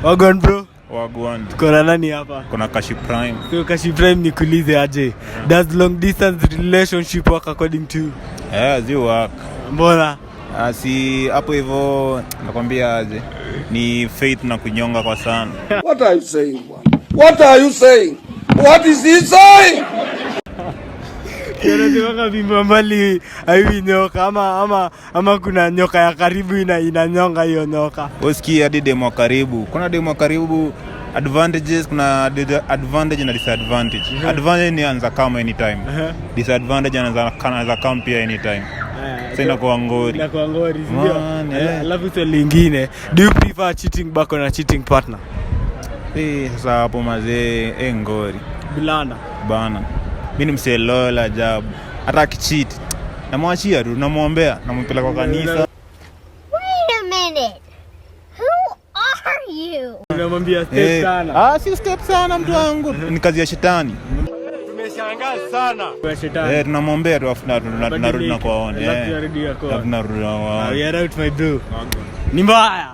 Wagwan bro. Wagwan. Kuna nani hapa? Kuna Kashi Prime. So Kashi Prime nikuulize aje. Does long distance relationship work according to you? Zi work. Mbona? Si hapo hivyo nakwambia aje. Ni faith na kunyonga kwa sana. What are you saying? What are you saying? What is he saying? Unataka bimba mbali hivi nyoka ama kuna nyoka ya karibu inanyonga hiyo nyoka. Usikie hadi demo karibu. Kuna demo karibu advantages, kuna advantage na disadvantage. Advantage ni anza kama anytime. Disadvantage anza kama pia anytime. Sasa inakuwa ngori. Inakuwa ngori sio? Alafu swali lingine, do you prefer cheating back on a cheating partner? Sasa hapo mazee ngori. Bilana. Bana. Mimi mselola ajabu. Hata akicheat namwachia tu, namuombea, nampeleka kwa kanisa. Wait a minute. Who are you? Unamwambia step sana. Si step sana mtu wangu. Ni kazi ya shetani. Tumeshangaa sana kwa shetani. Tunamwombea tu afu tunarudi na kuwaona. Tunarudi na kuwaona. Tunarudi na kuwaona. We are out my bro. Ni mbaya.